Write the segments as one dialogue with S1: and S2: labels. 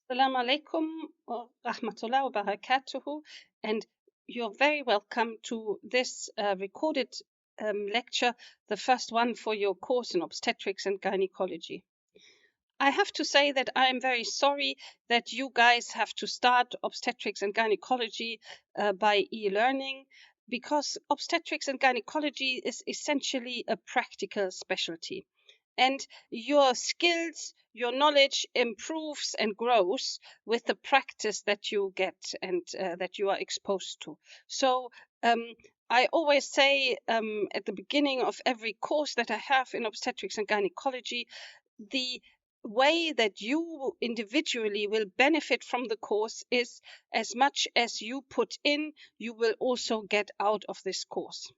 S1: Assalamu alaikum wa rahmatullahi wa barakatuhu, and you're very welcome to this recorded lecture, the first one for your course in obstetrics and gynecology. I have to say that I am very sorry that you guys have to start obstetrics and gynecology by e-learning, because obstetrics and gynecology is essentially a practical specialty. And your skills, your knowledge improves and grows with the practice that you get and that you are exposed to. So I always say at the beginning of every course that I have in obstetrics and gynecology, the way that you individually will benefit from the course is as much as you put in, you will also get out of this course.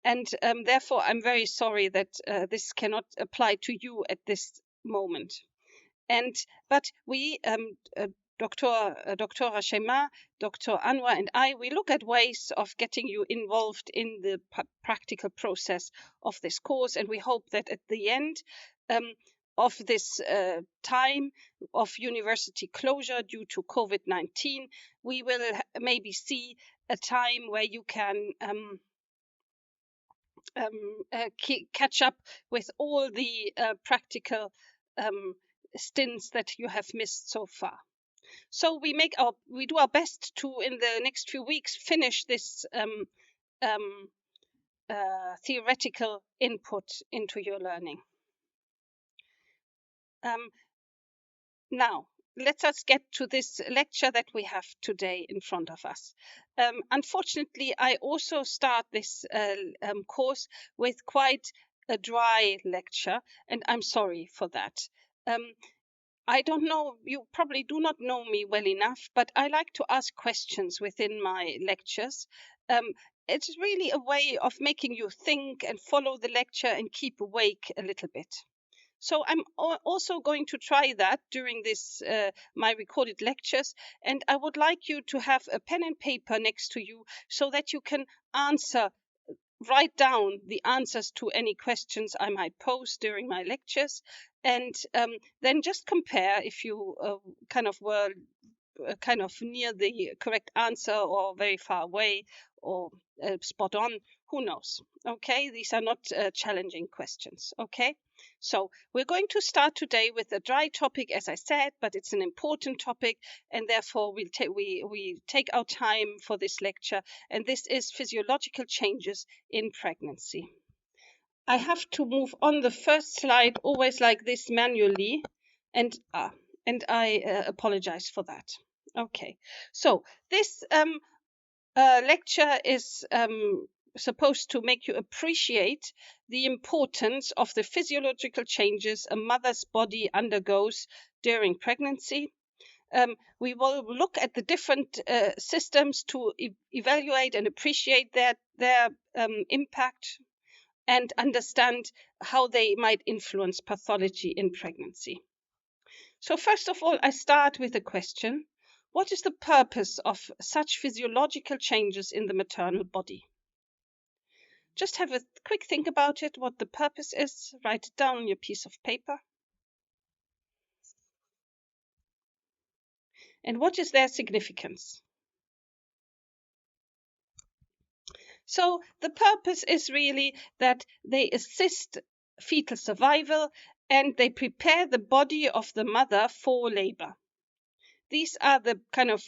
S1: And therefore, I'm very sorry that this cannot apply to you at this moment. But we, Dr. Shema, Dr. Anwar, and I, we look at ways of getting you involved in the practical process of this course, and we hope that at the end of this time of university closure due to COVID-19, we will maybe see a time where you can catch up with all the practical stints that you have missed so far. So we do our best to, in the next few weeks, finish this theoretical input into your learning. Now, let us get to this lecture that we have today in front of us. Unfortunately, I also start this course with quite a dry lecture, and I'm sorry for that. I don't know, you probably do not know me well enough, but I like to ask questions within my lectures. It's really a way of making you think and follow the lecture and keep awake a little bit. So I'm also going to try that during this my recorded lectures, and I would like you to have a pen and paper next to you so that you can write down the answers to any questions I might pose during my lectures, and then just compare if you were kind of near the correct answer or very far away or spot on. Who knows? Okay, these are not challenging questions. Okay, so we're going to start today with a dry topic, as I said, but it's an important topic, and therefore we take our time for this lecture, and this is physiological changes in pregnancy. I have to move on the first slide always like this manually, and I apologize for that. Okay, so this lecture is supposed to make you appreciate the importance of the physiological changes a mother's body undergoes during pregnancy. We will look at the different systems to evaluate and appreciate their impact and understand how they might influence pathology in pregnancy. So first of all, I start with a question. What is the purpose of such physiological changes in the maternal body? Just have a quick think about it, what the purpose is. Write it down on your piece of paper. And what is their significance? So the purpose is really that they assist fetal survival and they prepare the body of the mother for labor. These are the kind of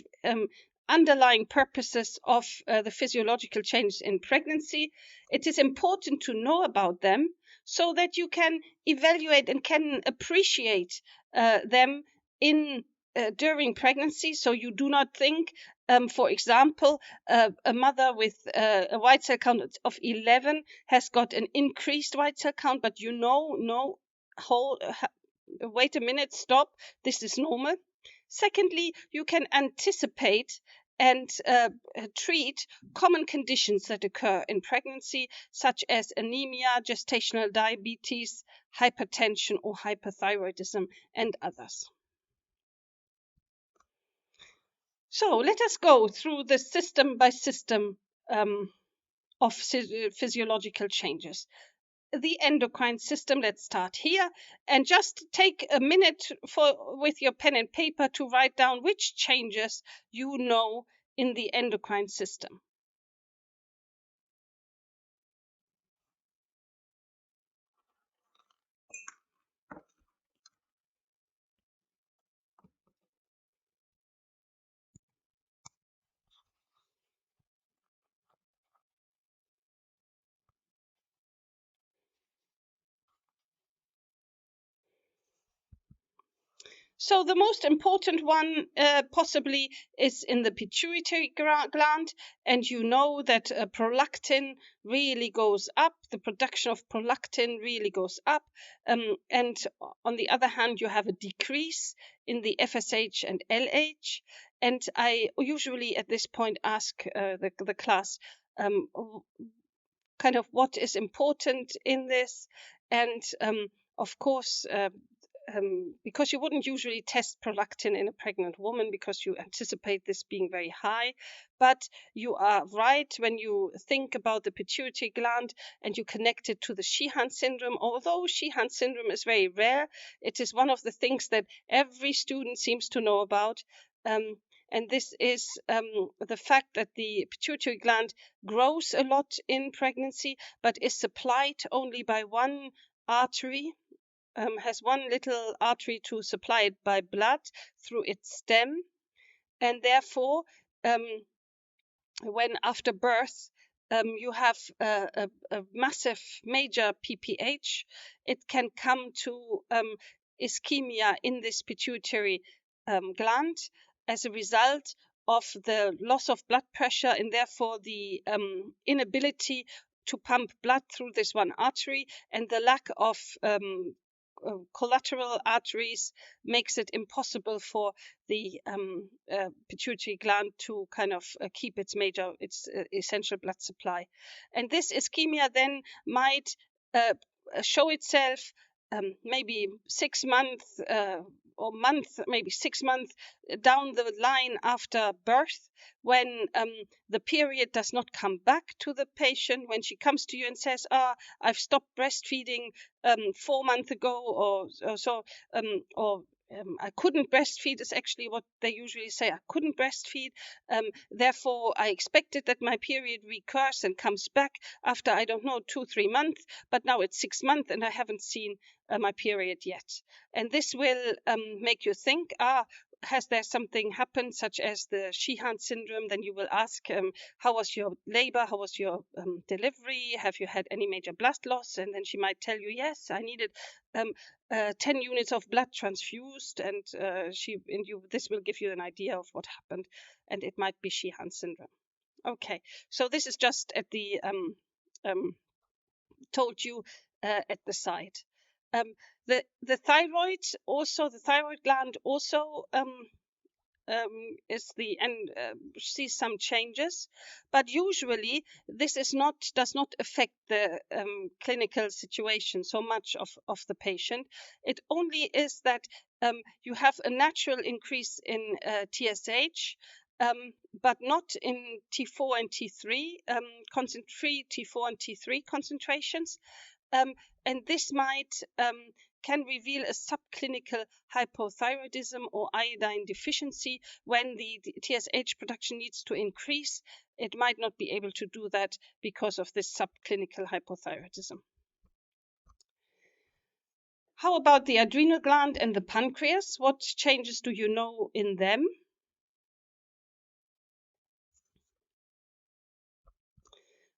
S1: underlying purposes of the physiological changes in pregnancy. It is important to know about them so that you can evaluate and can appreciate them during pregnancy. So you do not think, for example, a mother with a white cell count of 11 has got an increased white cell count, but wait a minute, stop, this is normal. Secondly, you can anticipate and treat common conditions that occur in pregnancy, such as anemia, gestational diabetes, hypertension or hyperthyroidism, and others. So let us go through the system by system of physiological changes. the endocrine system. Let's start here and just take a minute with your pen and paper to write down which changes you know in the endocrine system. So the most important one possibly is in the pituitary gland, and you know that prolactin really goes up, the production of prolactin really goes up, and on the other hand you have a decrease in the FSH and LH. And I usually at this point ask the class kind of what is important in this, and of course because you wouldn't usually test prolactin in a pregnant woman because you anticipate this being very high. But you are right when you think about the pituitary gland and you connect it to the Sheehan syndrome. Although Sheehan syndrome is very rare, it is one of the things that every student seems to know about. And this is the fact that the pituitary gland grows a lot in pregnancy, but is supplied only by one artery, has one little artery to supply it by blood through its stem, and therefore when after birth you have a massive major PPH, it can come to ischemia in this pituitary gland as a result of the loss of blood pressure and therefore the inability to pump blood through this one artery, and the lack of collateral arteries makes it impossible for the pituitary gland to kind of keep its essential blood supply. And this ischemia then might show itself maybe 6 months or maybe 6 months down the line after birth, when the period does not come back to the patient, when she comes to you and says, I've stopped breastfeeding 4 months ago, or so, or I couldn't breastfeed is actually what they usually say. I couldn't breastfeed. Therefore, I expected that my period recurs and comes back after, I don't know, 2-3 months, but now it's 6 months and I haven't seen my period yet. And this will make you think, has there something happened, such as the Sheehan syndrome? Then you will ask, how was your labor? How was your delivery? Have you had any major blood loss? And then she might tell you, yes, I needed 10 units of blood transfused, and this will give you an idea of what happened, and it might be Sheehan syndrome. Okay, so this is just at the told you at the side. The thyroid gland also is the and sees some changes, but usually this does not affect the clinical situation so much of the patient. It only is that you have a natural increase in TSH, but not in T4 and T3, free T4 and T3 concentrations, and this can reveal a subclinical hypothyroidism or iodine deficiency. When the TSH production needs to increase, it might not be able to do that because of this subclinical hypothyroidism. How about the adrenal gland and the pancreas? What changes do you know in them?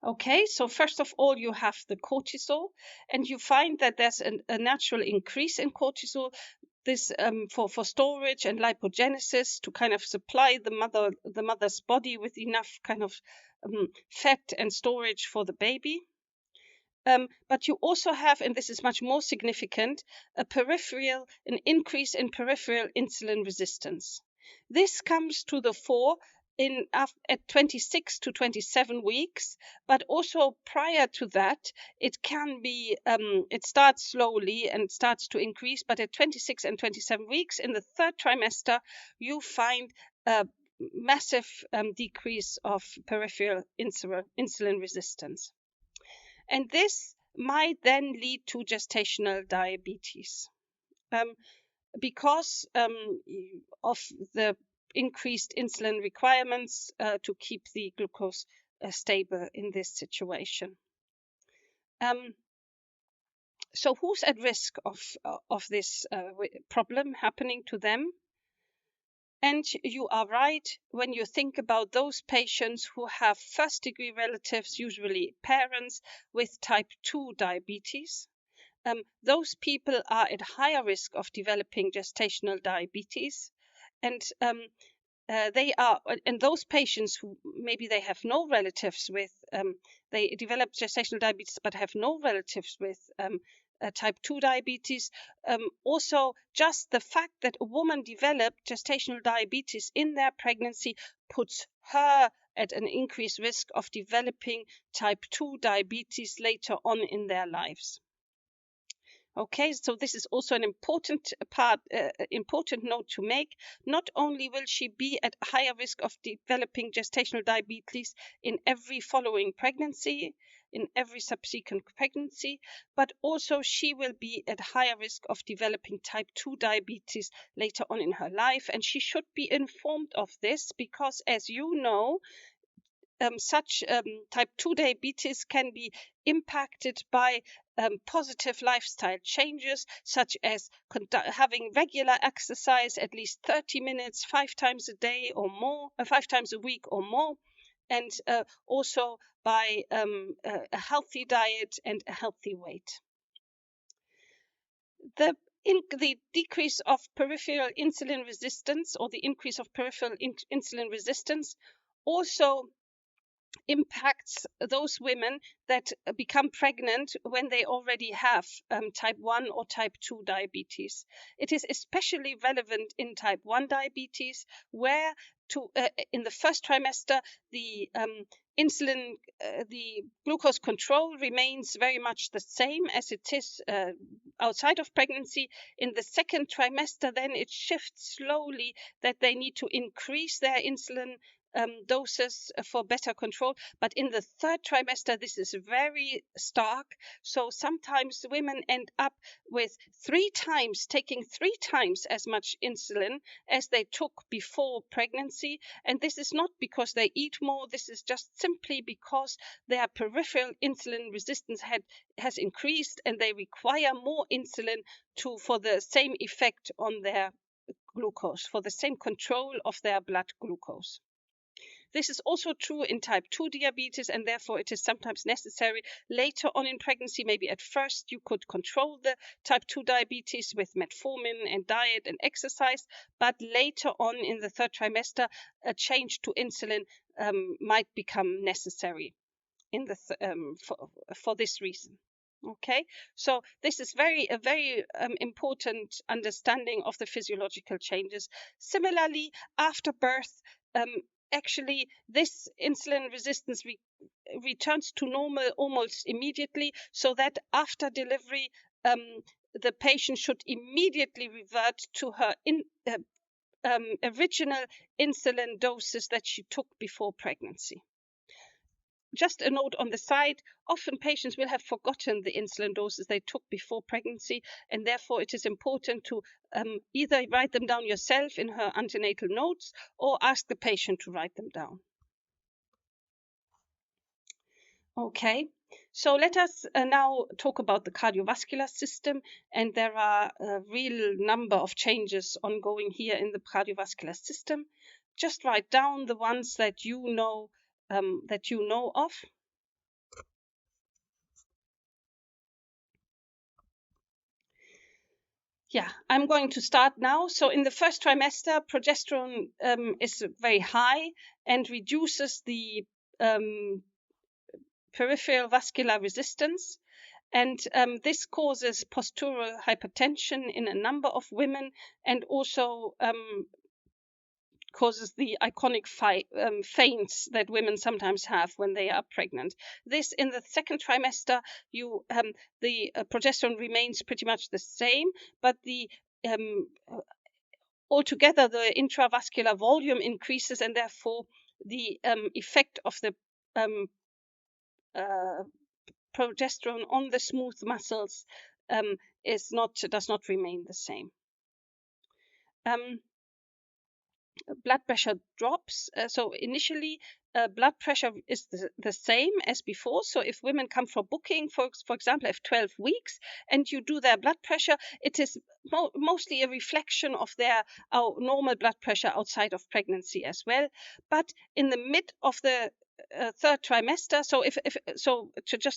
S1: Okay, so first of all, you have the cortisol, and you find that there's a natural increase in cortisol. This for storage and lipogenesis, to kind of supply the mother's body with enough kind of fat and storage for the baby. But you also have, and this is much more significant, an increase in peripheral insulin resistance. This comes to the fore at 26 to 27 weeks, but also prior to that, it starts slowly and starts to increase. But at 26 and 27 weeks, in the third trimester, you find a massive decrease of peripheral insulin resistance. And this might then lead to gestational diabetes because of the increased insulin requirements to keep the glucose stable in this situation. So who's at risk of this problem happening to them? And you are right when you think about those patients who have first-degree relatives, usually parents, with type 2 diabetes. Those people are at higher risk of developing gestational diabetes. And those patients who maybe they have no relatives with, they develop gestational diabetes but have no relatives with type 2 diabetes. Also, just the fact that a woman developed gestational diabetes in their pregnancy puts her at an increased risk of developing type 2 diabetes later on in their lives. Okay, so this is also an important note to make. Not only will she be at higher risk of developing gestational diabetes in every following pregnancy, in every subsequent pregnancy, but also she will be at higher risk of developing type 2 diabetes later on in her life. And she should be informed of this because, as you know, such type 2 diabetes can be impacted by positive lifestyle changes, such as having regular exercise, at least 30 minutes, 5 times a day or more, 5 times a week or more, and also by a healthy diet and a healthy weight. The decrease of peripheral insulin resistance, or the increase of peripheral insulin resistance, also impacts those women that become pregnant when they already have type 1 or type 2 diabetes. It is especially relevant in type 1 diabetes, where in the first trimester the the glucose control remains very much the same as it is outside of pregnancy. In the second trimester, then it shifts slowly that they need to increase their insulin doses for better control. But in the third trimester, this is very stark. So sometimes women end up with taking 3 times as much insulin as they took before pregnancy. And this is not because they eat more. This is just simply because their peripheral insulin resistance has increased and they require more insulin for the same effect on their glucose, for the same control of their blood glucose. This is also true in type 2 diabetes, and therefore it is sometimes necessary later on in pregnancy. Maybe at first you could control the type 2 diabetes with metformin and diet and exercise, but later on in the third trimester, a change to insulin might become necessary for this reason. Okay, so this is a very important understanding of the physiological changes. Similarly, after birth, actually this insulin resistance returns to normal almost immediately, so that after delivery the patient should immediately revert to her original insulin doses that she took before pregnancy. Just a note on the side, often patients will have forgotten the insulin doses they took before pregnancy, and therefore it is important to either write them down yourself in her antenatal notes or ask the patient to write them down. Okay, so let us now talk about the cardiovascular system, and there are a real number of changes ongoing here in the cardiovascular system. Just write down the ones that you know of. Yeah, I'm going to start now. So in the first trimester, progesterone is very high and reduces the peripheral vascular resistance. And this causes postural hypertension in a number of women, and also causes the iconic faints that women sometimes have when they are pregnant. This, in the second trimester, the progesterone remains pretty much the same, but altogether the intravascular volume increases, and therefore the effect of the progesterone on the smooth muscles does not remain the same. Blood pressure drops. So initially, blood pressure is the same as before. So if women come for booking, for example, if 12 weeks, and you do their blood pressure, it is mostly a reflection of their normal blood pressure outside of pregnancy as well. But in the mid of the third trimester, so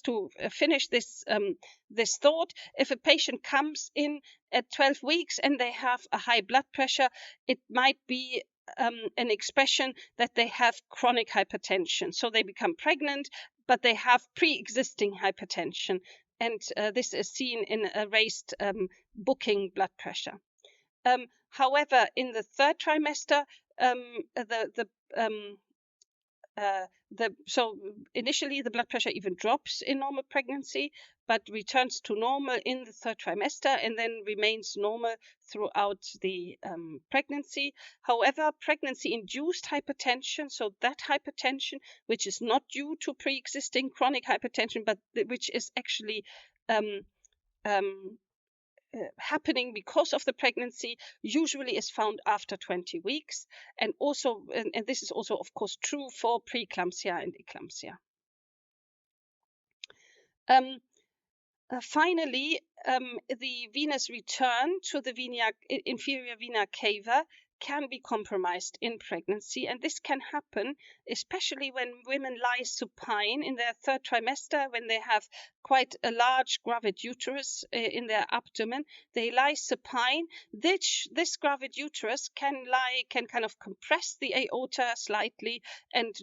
S1: to finish this this thought, if a patient comes in at 12 weeks and they have a high blood pressure, it might be an expression that they have chronic hypertension. So they become pregnant, but they have pre-existing hypertension, and this is seen in a raised booking blood pressure. However, in the third trimester, so initially the blood pressure even drops in normal pregnancy, but returns to normal in the third trimester and then remains normal throughout the pregnancy. However, pregnancy-induced hypertension, so that hypertension which is not due to pre-existing chronic hypertension, but which is actually happening because of the pregnancy, usually is found after 20 weeks, and this is also of course true for preeclampsia and eclampsia. Finally, the venous return to the inferior vena cava can be compromised in pregnancy, and this can happen especially when women lie supine in their third trimester, when they have quite a large gravid uterus in their abdomen. They lie supine. This gravid uterus can kind of compress the aorta slightly and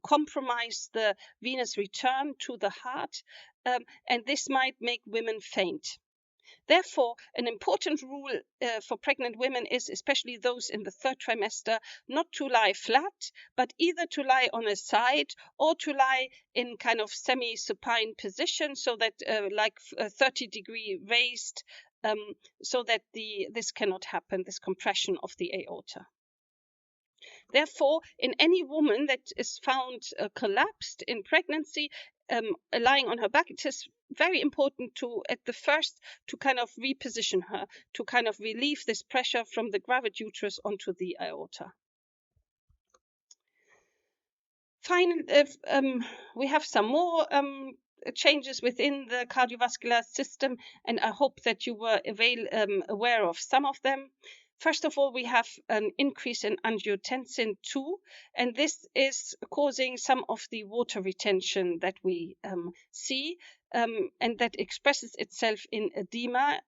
S1: compromise the venous return to the heart, and this might make women faint. Therefore, an important rule for pregnant women is, especially those in the third trimester, not to lie flat, but either to lie on a side or to lie in kind of semi-supine position, so that like 30-degree raised, so that this cannot happen, this compression of the aorta. Therefore, in any woman that is found collapsed in pregnancy, lying on her back, it is very important to kind of reposition her, to kind of relieve this pressure from the gravid uterus onto the aorta. Finally, we have some more changes within the cardiovascular system, and I hope that you were aware of some of them. First of all, we have an increase in angiotensin II, and this is causing some of the water retention that we see, and that expresses itself in edema,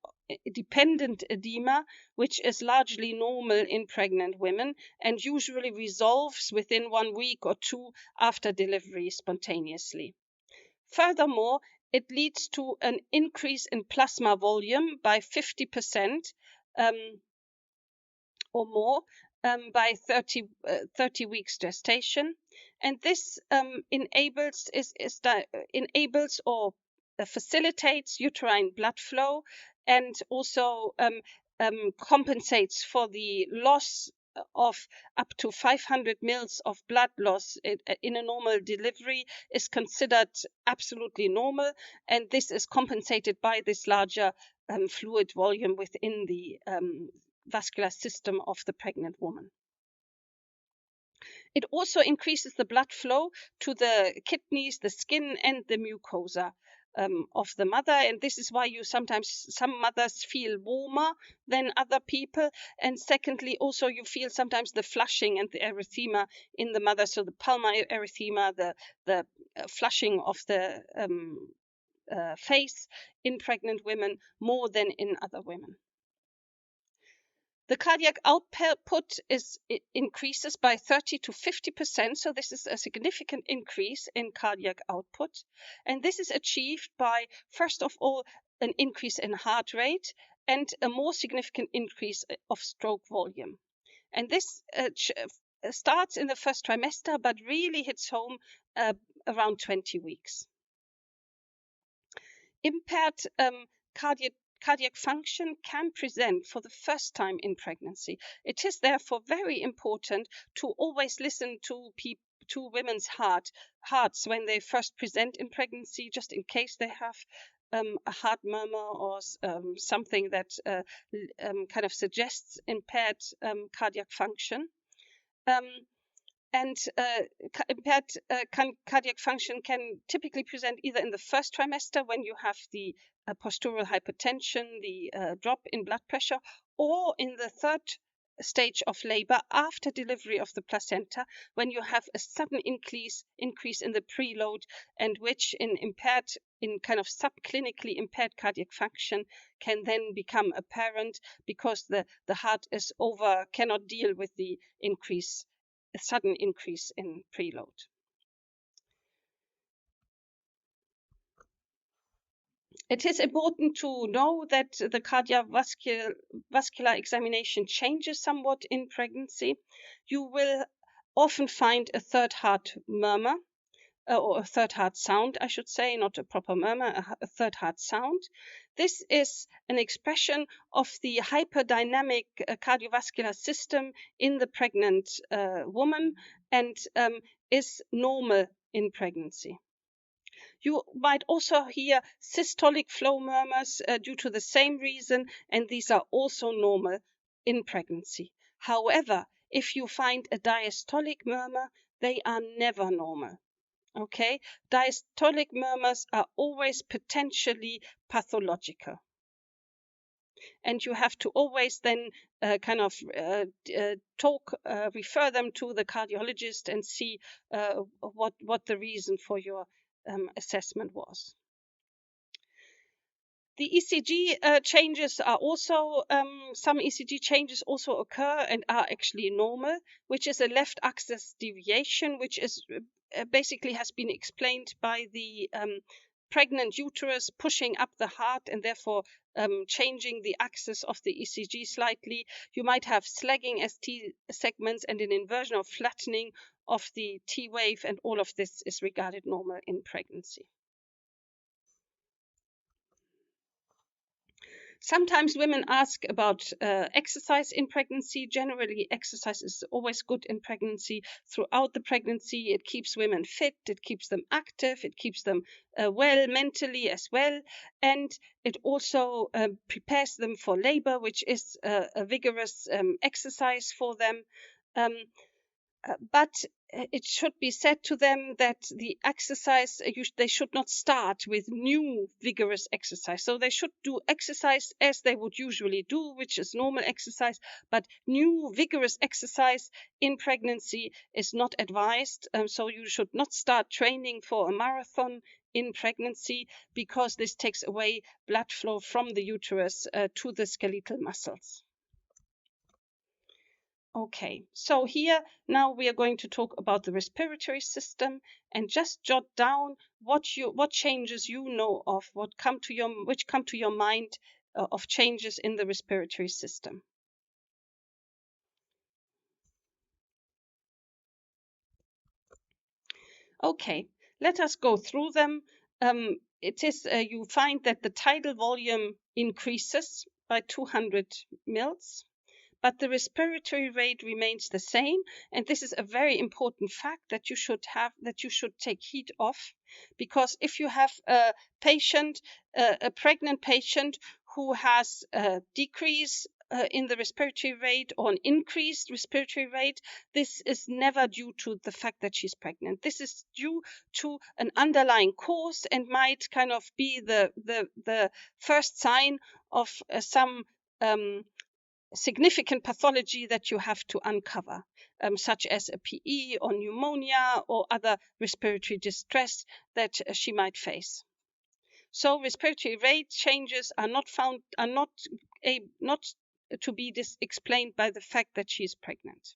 S1: dependent edema, which is largely normal in pregnant women and usually resolves within 1 week or 2 after delivery spontaneously. Furthermore, it leads to an increase in plasma volume by 50%, or more, by 30 weeks gestation, and this enables or facilitates uterine blood flow, and also compensates for the loss of up to 500 mils of blood loss in a normal delivery is considered absolutely normal, and this is compensated by this larger fluid volume within the vascular system of the pregnant woman. It also increases the blood flow to the kidneys, the skin, and the mucosa of the mother, and this is why some mothers feel warmer than other people, and secondly also you feel sometimes the flushing and the erythema in the mother, so the pulmonary erythema, the flushing of the face in pregnant women more than in other women. The cardiac output increases by 30 to 50%, so this is a significant increase in cardiac output. And this is achieved by, first of all, an increase in heart rate and a more significant increase of stroke volume. And this starts in the first trimester, but really hits home around 20 weeks. Impaired cardiac function can present for the first time in pregnancy. It is therefore very important to always listen to to women's hearts when they first present in pregnancy, just in case they have a heart murmur or something that kind of suggests impaired cardiac function. Impaired cardiac function can typically present either in the first trimester when you have the postural hypertension, the drop in blood pressure, or in the third stage of labor after delivery of the placenta, when you have a sudden increase in the preload, and which in kind of subclinically impaired cardiac function can then become apparent because the heart cannot deal with the sudden increase in preload. It is important to know that the cardiovascular examination changes somewhat in pregnancy. You will often find a third heart murmur, or a third heart sound, I should say, not a proper murmur, a third heart sound. This is an expression of the hyperdynamic cardiovascular system in the pregnant woman, and is normal in pregnancy. You might also hear systolic flow murmurs due to the same reason, and these are also normal in pregnancy. However, if you find a diastolic murmur, they are never normal. Okay, diastolic murmurs are always potentially pathological. And you have to always then refer them to the cardiologist and see what the reason for your assessment was. The ECG changes are also, some ECG changes also occur and are actually normal, which is a left axis deviation, which is basically has been explained by the pregnant uterus pushing up the heart and therefore changing the axis of the ECG slightly. You might have slagging ST segments and an inversion or flattening of the T wave, and all of this is regarded normal in pregnancy. Sometimes women ask about exercise in pregnancy. Generally, exercise is always good in pregnancy. Throughout the pregnancy, it keeps women fit, it keeps them active, it keeps them well mentally as well, and it also prepares them for labor, which is a vigorous exercise for them. But it should be said to them that the exercise, they should not start with new vigorous exercise. So they should do exercise as they would usually do, which is normal exercise, but new vigorous exercise in pregnancy is not advised. So you should not start training for a marathon in pregnancy, because this takes away blood flow from the uterus to the skeletal muscles. Okay, so here now we are going to talk about the respiratory system, and just jot down what changes you know of, which come to your mind of changes in the respiratory system. Okay, let us go through them. You find that the tidal volume increases by 200 mils. But the respiratory rate remains the same, and this is a very important fact that you should take heed of, because if you have a pregnant patient who has a decrease in the respiratory rate or an increased respiratory rate, this is never due to the fact that she's pregnant. This is due to an underlying cause and might kind of be the first sign of some significant pathology that you have to uncover, such as a PE or pneumonia or other respiratory distress that she might face. So respiratory rate changes are not to be explained by the fact that she is pregnant.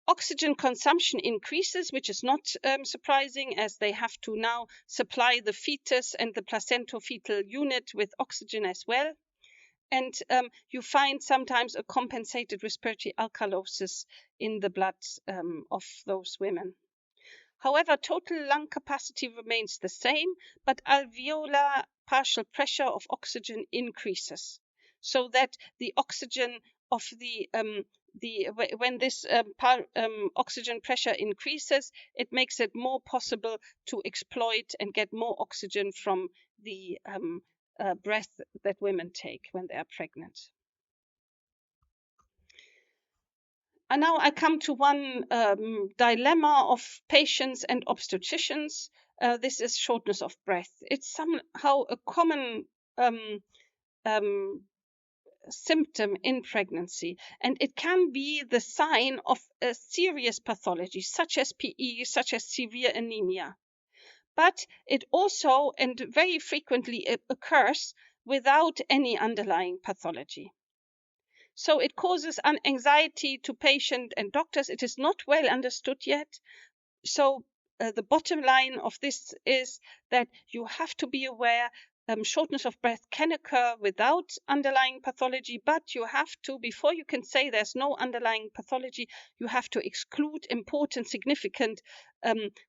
S1: Oxygen consumption increases, which is not surprising, as they have to now supply the fetus and the placentofetal unit with oxygen as well. And you find sometimes a compensated respiratory alkalosis in the blood of those women. However, total lung capacity remains the same, but alveolar partial pressure of oxygen increases, so that the oxygen of the when this oxygen pressure increases, it makes it more possible to exploit and get more oxygen from the breath that women take when they are pregnant. And now I come to one dilemma of patients and obstetricians. This is shortness of breath. It's somehow a common symptom in pregnancy, and it can be the sign of a serious pathology such as PE, such as severe anemia. But it also and very frequently occurs without any underlying pathology. So it causes anxiety to patient and doctors. It is not well understood yet. So the bottom line of this is that you have to be aware shortness of breath can occur without underlying pathology, but you have to, before you can say there's no underlying pathology, you have to exclude important, significant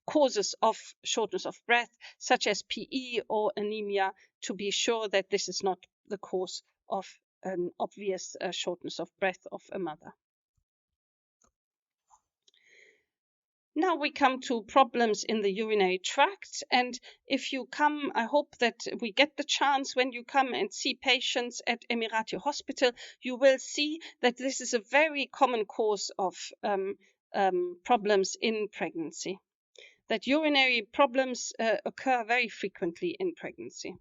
S1: causes of shortness of breath, such as PE or anemia, to be sure that this is not the cause of an obvious shortness of breath of a mother. Now we come to problems in the urinary tract, and if you come, I hope that we get the chance when you come and see patients at Emirati Hospital, you will see that this is a very common cause of problems in pregnancy, that urinary problems occur very frequently in pregnancy.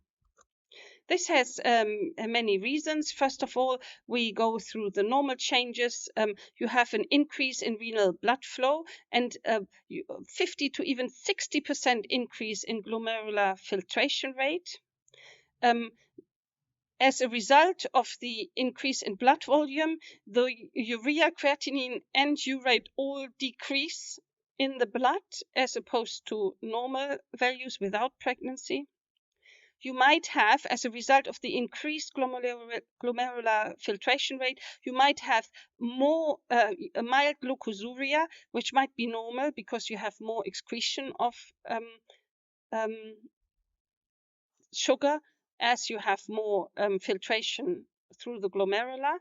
S1: This has many reasons. First of all, we go through the normal changes. You have an increase in renal blood flow and 50 to even 60% increase in glomerular filtration rate. As a result of the increase in blood volume, the urea, creatinine, and urate all decrease in the blood as opposed to normal values without pregnancy. You might have, as a result of the increased glomerular filtration rate, you might have more a mild glucosuria, which might be normal because you have more excretion of sugar as you have more filtration through the glomerula.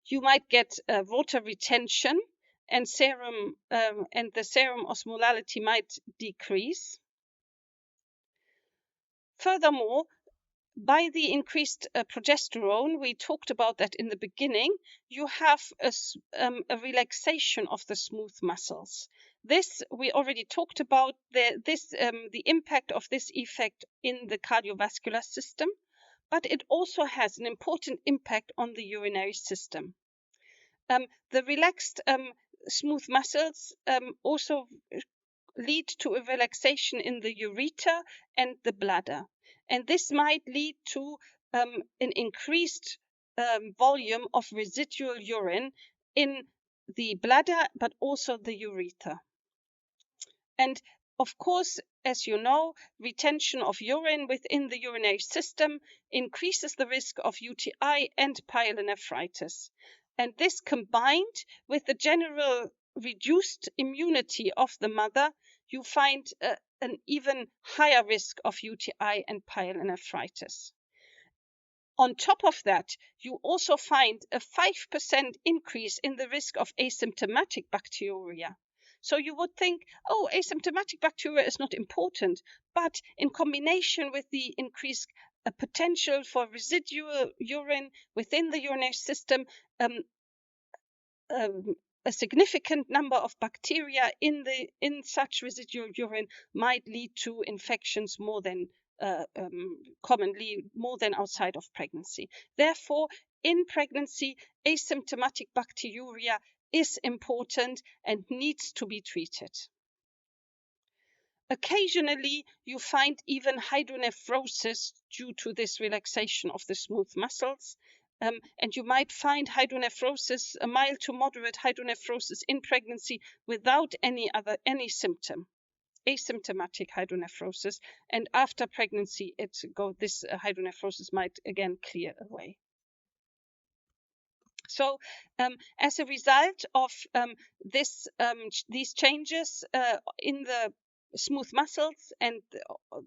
S1: You might get water retention and serum and the serum osmolality might decrease. Furthermore, by the increased progesterone, we talked about that in the beginning, you have a relaxation of the smooth muscles. This we already talked about, the impact of this effect in the cardiovascular system, but it also has an important impact on the urinary system. The relaxed smooth muscles also lead to a relaxation in the ureter and the bladder. And this might lead to an increased volume of residual urine in the bladder, but also the ureter. And of course, as you know, retention of urine within the urinary system increases the risk of UTI and pyelonephritis. And this combined with the general reduced immunity of the mother, you find an even higher risk of UTI and pyelonephritis. On top of that, you also find a 5% increase in the risk of asymptomatic bacteriuria. So you would think, oh, asymptomatic bacteria is not important, but in combination with the increased potential for residual urine within the urinary system, a significant number of bacteria in such residual urine might lead to infections more than commonly more than outside of pregnancy. Therefore, in pregnancy, asymptomatic bacteriuria is important and needs to be treated. Occasionally, you find even hydronephrosis due to this relaxation of the smooth muscles. And you might find hydronephrosis, a mild to moderate hydronephrosis in pregnancy without any symptom, asymptomatic hydronephrosis. And after pregnancy, this hydronephrosis might again clear away. So, as a result of these changes in the smooth muscles and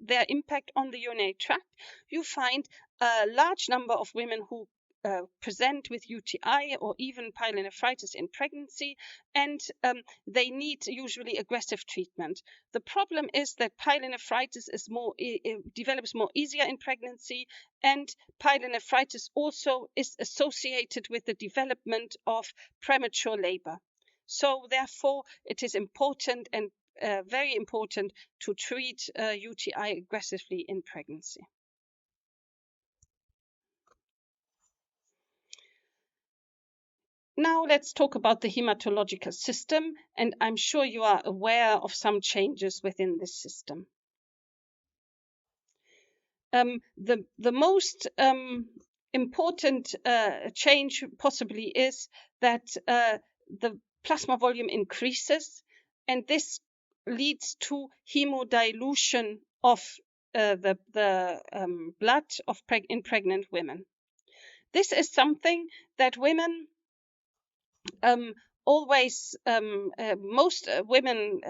S1: their impact on the urinary tract, you find a large number of women who present with UTI or even pyelonephritis in pregnancy, and they need usually aggressive treatment. The problem is that pyelonephritis develops more easier in pregnancy, and pyelonephritis also is associated with the development of premature labor. So therefore, it is important and very important to treat UTI aggressively in pregnancy. Now let's talk about the hematological system, and I'm sure you are aware of some changes within this system. The most important change possibly is that the plasma volume increases, and this leads to hemodilution of the blood in pregnant women. This is something that women most women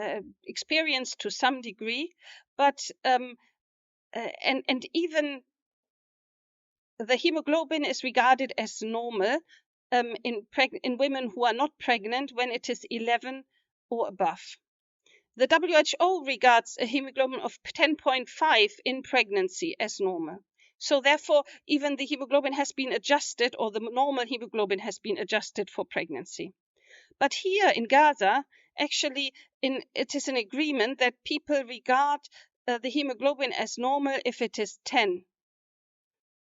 S1: experience to some degree, but and even the hemoglobin is regarded as normal in women who are not pregnant when it is 11 or above. The WHO regards a hemoglobin of 10.5 in pregnancy as normal. So therefore, even the hemoglobin has been adjusted, or the normal hemoglobin has been adjusted for pregnancy. But here in Gaza, actually, it is an agreement that people regard the hemoglobin as normal if it is 10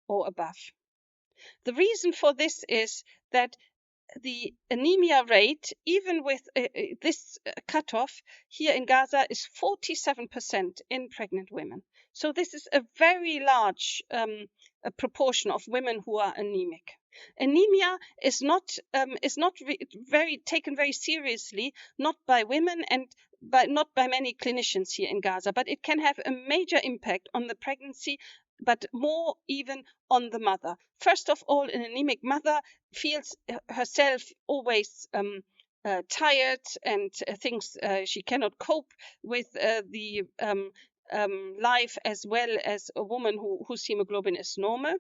S1: or above. The reason for this is that the anemia rate, even with this cutoff here in Gaza, is 47% in pregnant women. So this is a very large proportion of women who are anemic. Anemia is not taken very seriously, not by women and not by many clinicians here in Gaza, but it can have a major impact on the pregnancy, but more even on the mother. First of all, an anemic mother feels herself always tired and thinks she cannot cope with the life as well as a woman whose hemoglobin is normal.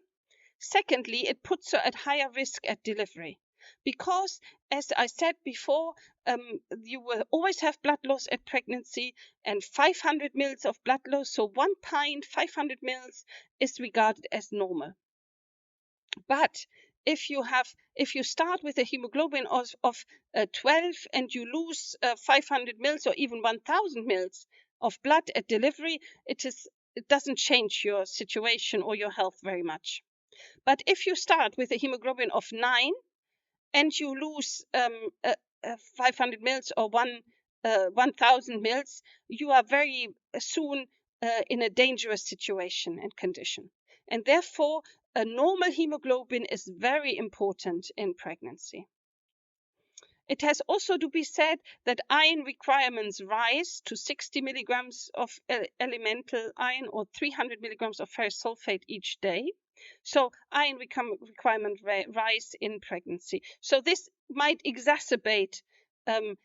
S1: Secondly, it puts her at higher risk at delivery because, as I said before, you will always have blood loss at pregnancy, and 500 mils of blood loss, so 1 pint, 500 mils, is regarded as normal. But if you start with a hemoglobin of 12 and you lose 500 mils or even 1000 mils of blood at delivery, it doesn't change your situation or your health very much. But if you start with a hemoglobin of 9 and you lose 500 mils or 1000 mils, you are very soon in a dangerous situation and condition. And therefore, a normal hemoglobin is very important in pregnancy. It has also to be said that iron requirements rise to 60 milligrams of elemental iron or 300 milligrams of ferrous sulfate each day. So iron requirement rise in pregnancy. So this might exacerbate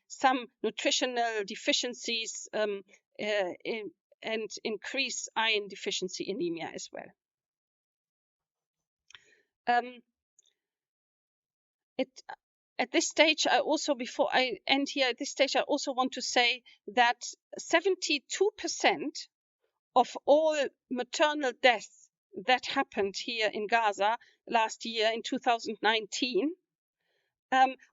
S1: some nutritional deficiencies and increase iron deficiency anemia as well. At this stage, before I end here, at this stage, I also want to say that 72% of all maternal deaths that happened here in Gaza last year in 2019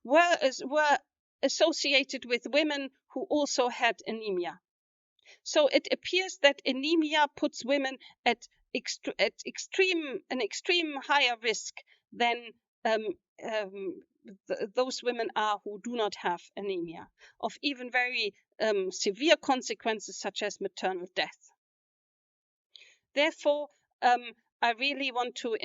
S1: were associated with women who also had anemia. So it appears that anemia puts women at an extreme higher risk than those women are who do not have anemia, of even very severe consequences such as maternal death. Therefore, I really want to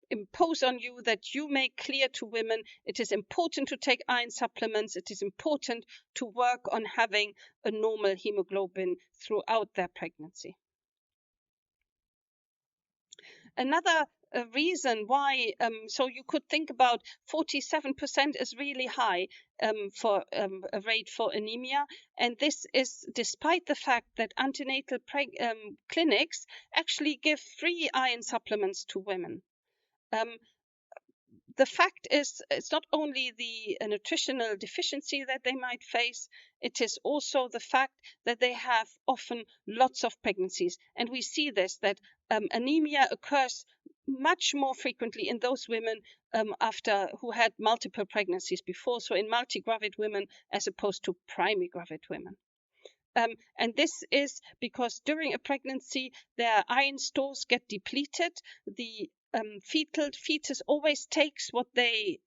S1: impose on you that you make clear to women it is important to take iron supplements. It is important to work on having a normal hemoglobin throughout their pregnancy. Another reason why, so you could think about 47% is really high for a rate for anemia, and this is despite the fact that antenatal clinics actually give free iron supplements to women. the fact is, it's not only the nutritional deficiency that they might face, it is also the fact that they have often lots of pregnancies. And we see this, that anemia occurs much more frequently in those women after who had multiple pregnancies before, so in multi-gravid women as opposed to primary-gravid women. And this is because during a pregnancy, their iron stores get depleted. The fetus always takes what they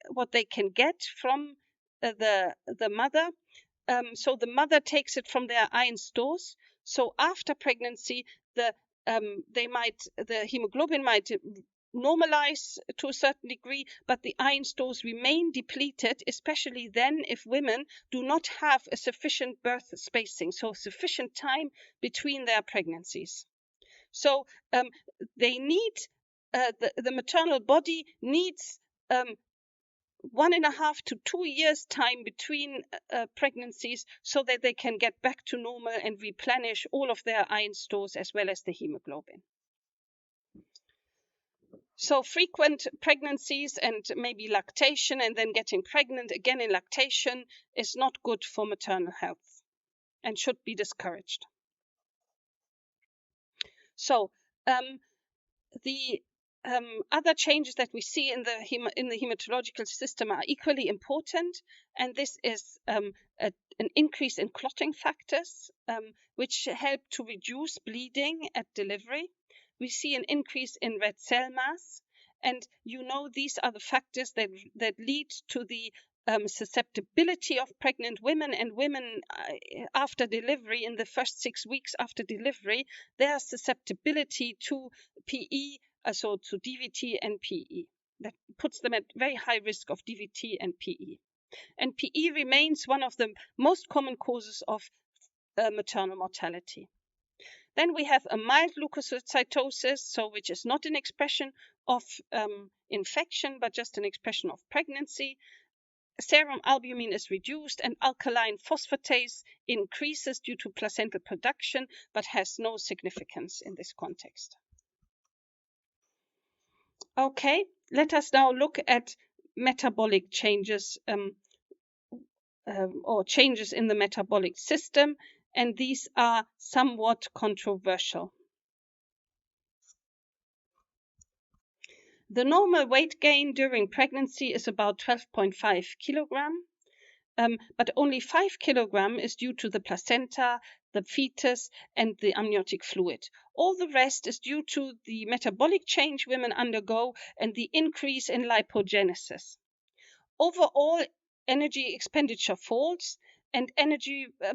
S1: can get from the mother. So the mother takes it from their iron stores. So after pregnancy, the hemoglobin might normalize to a certain degree, but the iron stores remain depleted, especially then if women do not have a sufficient birth spacing, so sufficient time between their pregnancies. So they need, the maternal body needs 1.5 to 2 years time between pregnancies so that they can get back to normal and replenish all of their iron stores as well as the hemoglobin. So frequent pregnancies and maybe lactation and then getting pregnant again in lactation is not good for maternal health and should be discouraged. So the other changes that we see in the hematological system are equally important, and this is an increase in clotting factors, which help to reduce bleeding at delivery. We see an increase in red cell mass, and these are the factors that lead to the susceptibility of pregnant women and women after delivery. In the first 6 weeks after delivery, their susceptibility to PE, so to DVT and PE. That puts them at very high risk of DVT and PE. And PE remains one of the most common causes of maternal mortality. Then we have a mild leukocytosis, so which is not an expression of infection, but just an expression of pregnancy. Serum albumin is reduced and alkaline phosphatase increases due to placental production, but has no significance in this context. Okay, let us now look at metabolic changes or changes in the metabolic system, and these are somewhat controversial. The normal weight gain during pregnancy is about 12.5 kilogram, but only 5 kilogram is due to the placenta, the fetus, and the amniotic fluid. All the rest is due to the metabolic change women undergo and the increase in lipogenesis. Overall, energy expenditure falls,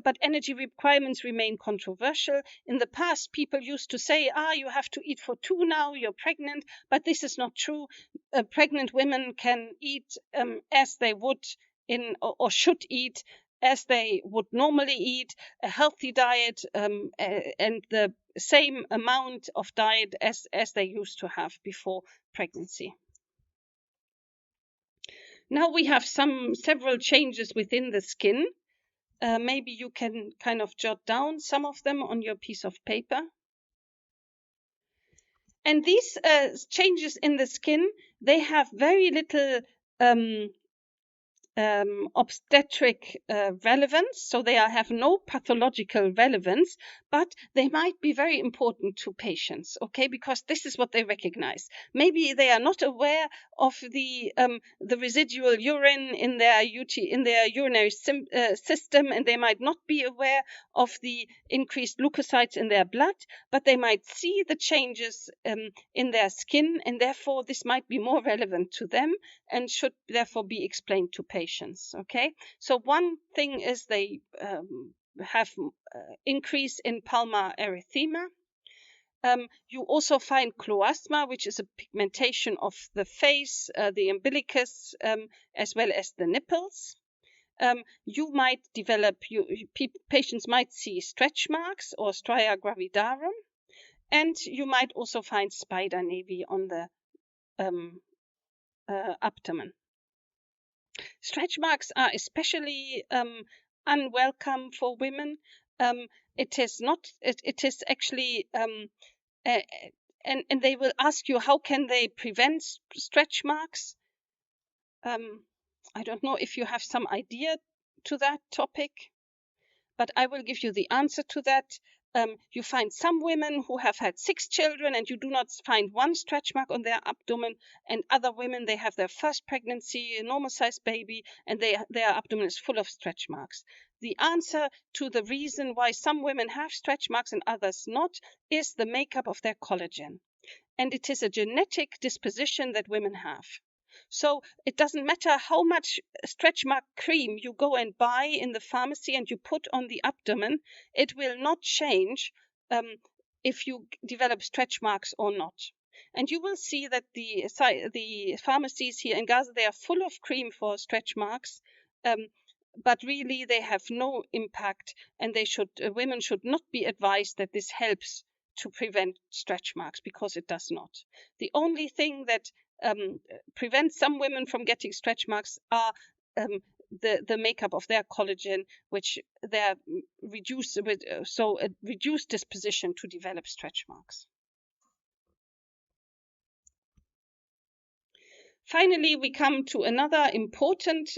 S1: but energy requirements remain controversial. In the past, people used to say, you have to eat for 2 now, you're pregnant, but this is not true. Pregnant women can eat as they would or should eat as they would normally eat, a healthy diet and the same amount of diet as they used to have before pregnancy. Now we have several changes within the skin. Maybe you can kind of jot down some of them on your piece of paper. And these changes in the skin, they have very little obstetric relevance, so they have no pathological relevance, but they might be very important to patients, okay, because this is what they recognize. Maybe they are not aware of the residual urine in their urinary system, and they might not be aware of the increased leukocytes in their blood, but they might see the changes in their skin, and therefore this might be more relevant to them and should therefore be explained to patients. Okay, so one thing is they have increase in palmar erythema. You also find chloasma, which is a pigmentation of the face, the umbilicus, as well as the nipples. You might develop, patients might see stretch marks or stria gravidarum, and you might also find spider nevi on the abdomen. Stretch marks are especially unwelcome for women. It is actually, and they will ask you, how can they prevent stretch marks? I don't know if you have some idea to that topic, but I will give you the answer to that. You find some women who have had 6 children and you do not find one stretch mark on their abdomen, and other women, they have their first pregnancy, a normal sized baby, and their abdomen is full of stretch marks. The answer to the reason why some women have stretch marks and others not is the makeup of their collagen. And it is a genetic disposition that women have. So it doesn't matter how much stretch mark cream you go and buy in the pharmacy and you put on the abdomen, it will not change if you develop stretch marks or not. And you will see that the pharmacies here in Gaza, they are full of cream for stretch marks, but really they have no impact, and women should not be advised that this helps to prevent stretch marks, because it does not. The only thing that prevents some women from getting stretch marks are the makeup of their collagen, which they're reduced with, so a reduced disposition to develop stretch marks. Finally, we come to another important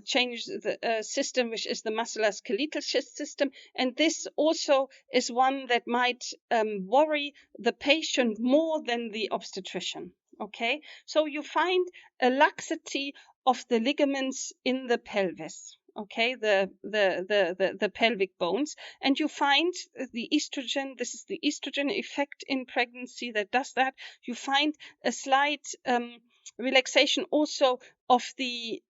S1: change the system, which is the musculoskeletal system, and this also is one that might worry the patient more than the obstetrician. Okay, so you find a laxity of the ligaments in the pelvis. Okay, the pelvic bones, and you find the estrogen. This is the estrogen effect in pregnancy that does that. You find a slight relaxation also of the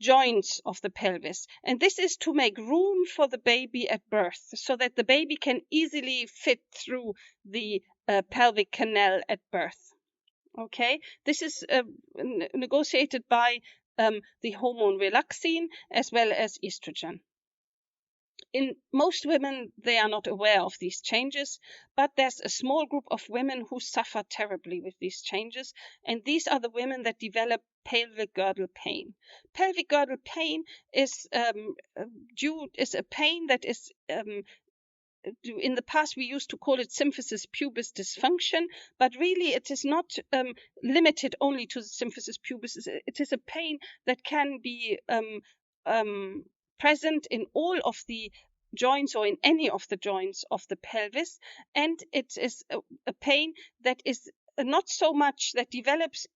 S1: joints of the pelvis, and this is to make room for the baby at birth, so that the baby can easily fit through the pelvic canal at birth. Okay, this is negotiated by the hormone relaxin as well as estrogen. In most women, they are not aware of these changes, but there's a small group of women who suffer terribly with these changes, and these are the women that develop pelvic girdle pain. Pelvic girdle pain is a pain that is in the past we used to call it symphysis pubis dysfunction, but really it is not limited only to the symphysis pubis. It is a pain that can be present in all of the joints or in any of the joints of the pelvis, and it is a pain that is not so much that develops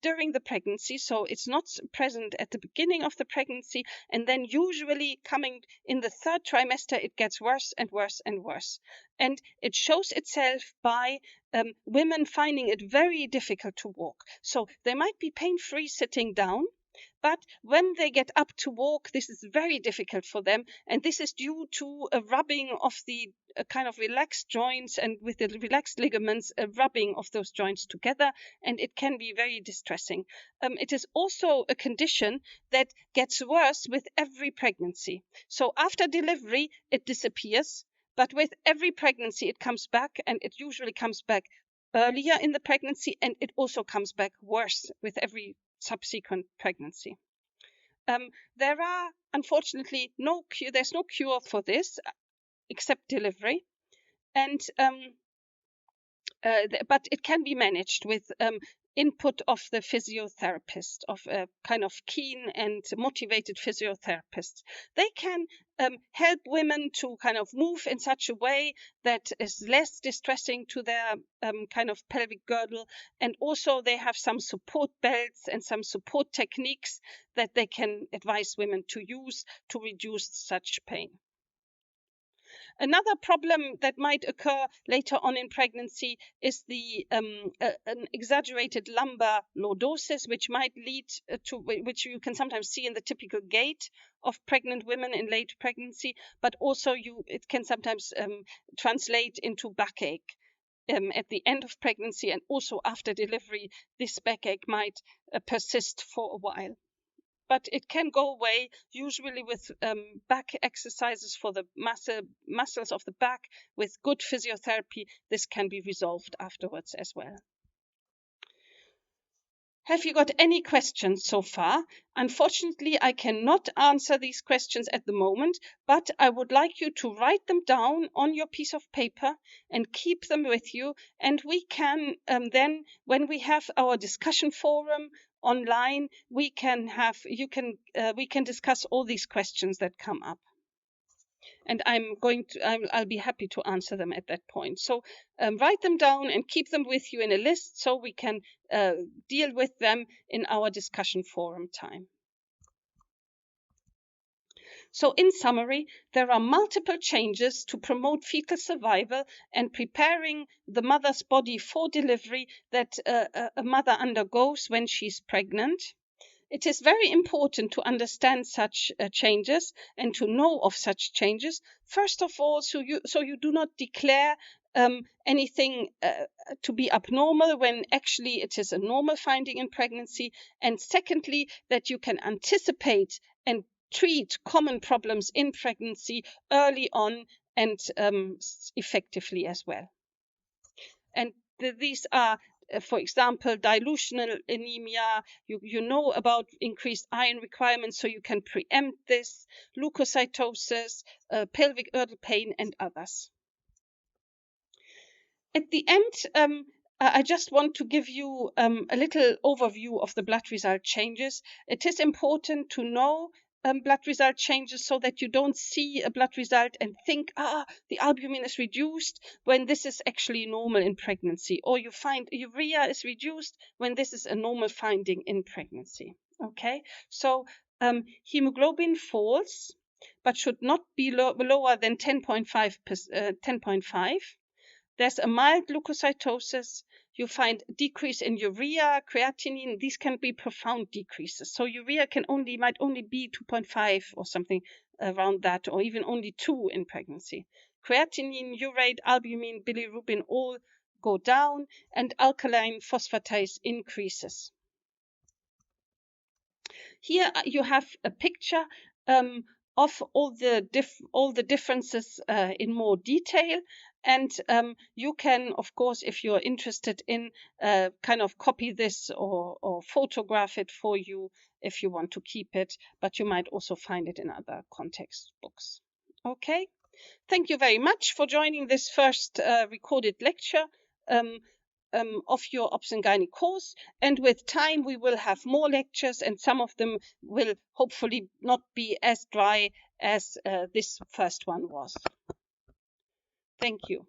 S1: during the pregnancy, so it's not present at the beginning of the pregnancy, and then usually coming in the 3rd trimester it gets worse and worse and worse, and it shows itself by women finding it very difficult to walk. So they might be pain-free sitting down, but when they get up to walk, this is very difficult for them, and this is due to a rubbing of the kind of relaxed joints, and with the relaxed ligaments, a rubbing of those joints together, and it can be very distressing. It is also a condition that gets worse with every pregnancy. So after delivery, it disappears, but with every pregnancy, it comes back, and it usually comes back earlier in the pregnancy, and it also comes back worse with every subsequent pregnancy. There are unfortunately there's no cure for this except delivery, and but it can be managed with input of the physiotherapist, of a kind of keen and motivated physiotherapist. They can help women to kind of move in such a way that is less distressing to their kind of pelvic girdle, and also they have some support belts and some support techniques that they can advise women to use to reduce such pain. Another problem that might occur later on in pregnancy is an exaggerated lumbar lordosis, which might lead to, which you can sometimes see in the typical gait of pregnant women in late pregnancy, but also it can sometimes translate into backache at the end of pregnancy, and also after delivery, this backache might persist for a while. But it can go away, usually with back exercises for the muscles of the back. With good physiotherapy, this can be resolved afterwards as well. Have you got any questions so far? Unfortunately, I cannot answer these questions at the moment, but I would like you to write them down on your piece of paper and keep them with you. And we can then, when we have our discussion forum online, we can discuss all these questions that come up. And I'll be happy to answer them at that point. So write them down and keep them with you in a list so we can deal with them in our discussion forum time. So in summary, there are multiple changes to promote fetal survival and preparing the mother's body for delivery that a mother undergoes when she's pregnant. It is very important to understand such changes and to know of such changes. First of all, so you do not declare anything to be abnormal when actually it is a normal finding in pregnancy. And secondly, that you can anticipate and treat common problems in pregnancy early on and effectively as well. And these are, for example, dilutional anemia. You know about increased iron requirements, so you can preempt this, leukocytosis, pelvic girdle pain, and others. At the end, I just want to give you a little overview of the blood result changes. It is important to know blood result changes so that you don't see a blood result and think, the albumin is reduced when this is actually normal in pregnancy, or you find urea is reduced when this is a normal finding in pregnancy. Okay, so hemoglobin falls, but should not be lower than 10.5. There's a mild leukocytosis. You find decrease in urea, creatinine. These can be profound decreases. So urea might only be 2.5 or something around that, or even only 2 in pregnancy. Creatinine, urate, albumin, bilirubin all go down, and alkaline phosphatase increases. Here you have a picture of all the differences in more detail. And you can, of course, if you're interested in, kind of copy this or photograph it for you if you want to keep it, but you might also find it in other context books. Okay, thank you very much for joining this first recorded lecture of your Obs and Gynae course. And with time, we will have more lectures, and some of them will hopefully not be as dry as this first one was. Thank you.